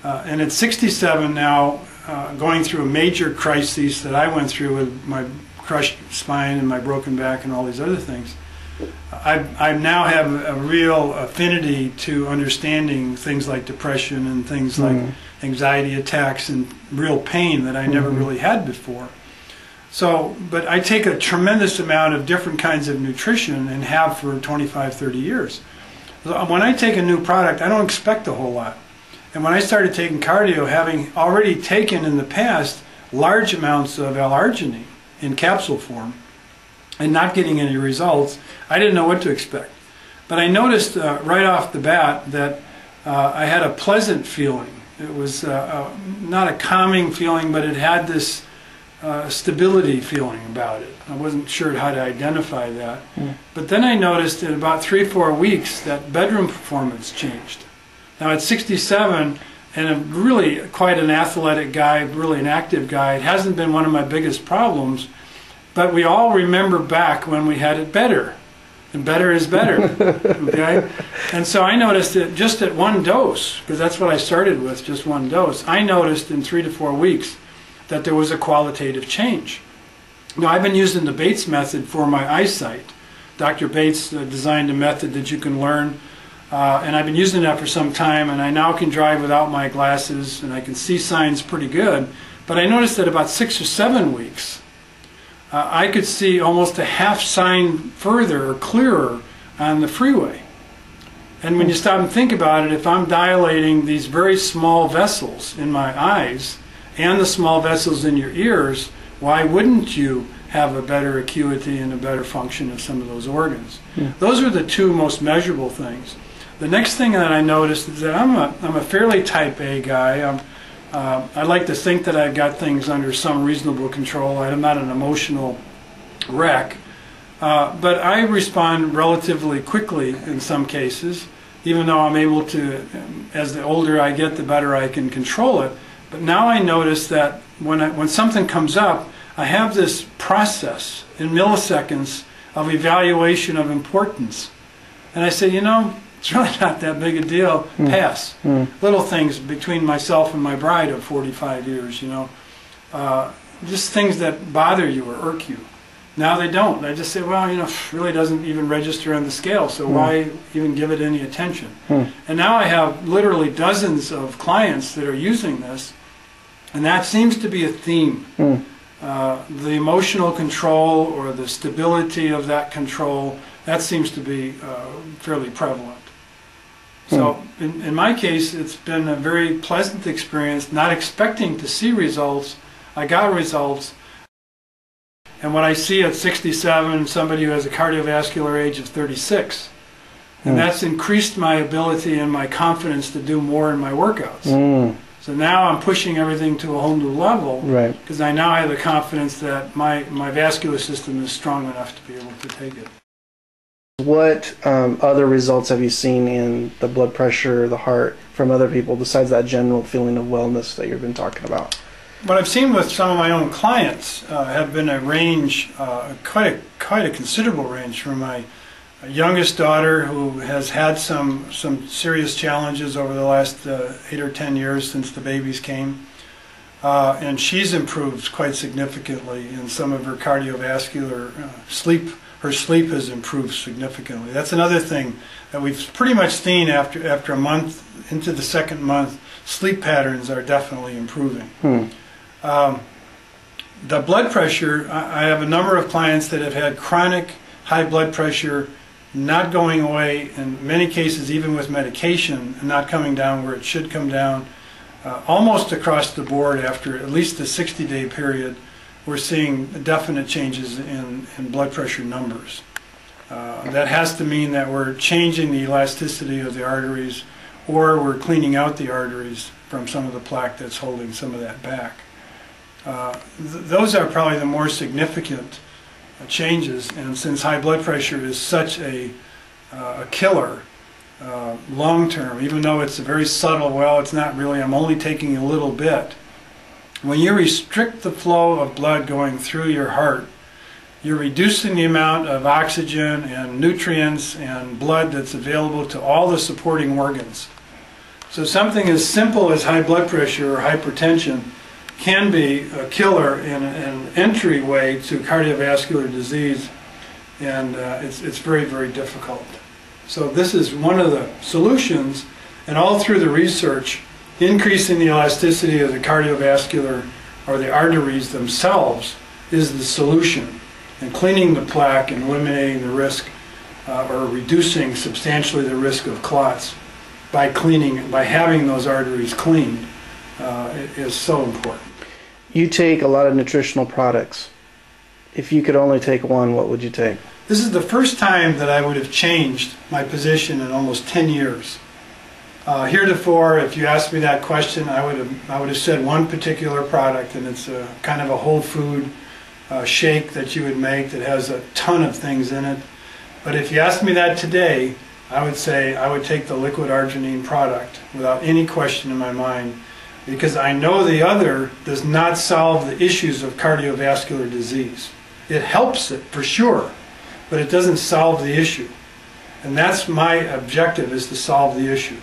And at 67 now, going through a major crisis that I went through with my crushed spine and my broken back and all these other things, I now have a real affinity to understanding things like depression and things like anxiety attacks and real pain that I never really had before. So, but I take a tremendous amount of different kinds of nutrition and have for 25, 30 years. When I take a new product, I don't expect a whole lot. And when I started taking cardio, having already taken in the past large amounts of L-arginine in capsule form and not getting any results, I didn't know what to expect. But I noticed right off the bat that I had a pleasant feeling. It was not a calming feeling, but it had this stability feeling about it. I wasn't sure how to identify that. But then I noticed in about 3-4 weeks that bedroom performance changed. Now at 67, and I'm really quite an athletic guy, really an active guy, it hasn't been one of my biggest problems, but we all remember back when we had it better. And better is better. Okay? And so I noticed that just at one dose, because that's what I started with, just one dose, I noticed in 3 to 4 weeks that there was a qualitative change. Now I've been using the Bates method for my eyesight. Dr. Bates designed a method that you can learn, and I've been using that for some time, and I now can drive without my glasses and I can see signs pretty good. But I noticed that about 6 or 7 weeks I could see almost a half sign further or clearer on the freeway. And when you stop and think about it, if I'm dilating these very small vessels in my eyes and the small vessels in your ears, why wouldn't you have a better acuity and a better function of some of those organs? Those are the two most measurable things. The next thing that I noticed is that I'm a fairly type A guy. I like to think that I've got things under some reasonable control. I'm not an emotional wreck. But I respond relatively quickly in some cases, even though I'm able to, as the older I get, the better I can control it. But now I notice that when something comes up, I have this process in milliseconds of evaluation of importance. And I say, you know, it's really not that big a deal. Pass. Little things between myself and my bride of 45 years, you know. Just things that bother you or irk you. Now they don't. I just say, well, you know, it really doesn't even register on the scale, so why even give it any attention? And now I have literally dozens of clients that are using this, and that seems to be a theme. The emotional control or the stability of that control, that seems to be fairly prevalent. So in my case, it's been a very pleasant experience, not expecting to see results. I got results. And what I see at 67, somebody who has a cardiovascular age of 36. And that's increased my ability and my confidence to do more in my workouts. So now I'm pushing everything to a whole new level, because I now have the confidence that my vascular system is strong enough to be able to take it. What other results have you seen in the blood pressure, the heart, from other people, besides that general feeling of wellness that you've been talking about? What I've seen with some of my own clients have been a range, quite a considerable range, from my youngest daughter, who has had some serious challenges over the last 8 or 10 years since the babies came. And she's improved quite significantly in some of her cardiovascular sleep. Her sleep has improved significantly. That's another thing that we've pretty much seen after a month, into the second month. Sleep patterns are definitely improving. The blood pressure, I have a number of clients that have had chronic high blood pressure not going away, in many cases even with medication, not coming down where it should come down. Almost across the board, after at least a 60-day period, we're seeing definite changes in blood pressure numbers. That has to mean that we're changing the elasticity of the arteries, or we're cleaning out the arteries from some of the plaque that's holding some of that back. Those are probably the more significant changes, and since high blood pressure is such a killer long term, even though it's a very subtle, well, it's not really, I'm only taking a little bit. When you restrict the flow of blood going through your heart, you're reducing the amount of oxygen and nutrients and blood that's available to all the supporting organs. So something as simple as high blood pressure or hypertension can be a killer in an entryway to cardiovascular disease, and it's very, very difficult. So this is one of the solutions, and all through the research, increasing the elasticity of the cardiovascular or the arteries themselves is the solution, and cleaning the plaque and eliminating the risk or reducing substantially the risk of clots by having those arteries cleaned is so important. You take a lot of nutritional products. If you could only take one, what would you take? This is the first time that I would have changed my position in almost 10 years. Heretofore, if you asked me that question, I would have said one particular product, and it's a kind of a whole food shake that you would make that has a ton of things in it. But if you asked me that today, I would say I would take the liquid arginine product without any question in my mind, because I know the other does not solve the issues of cardiovascular disease. It helps it for sure, but it doesn't solve the issue. And that's my objective, is to solve the issue.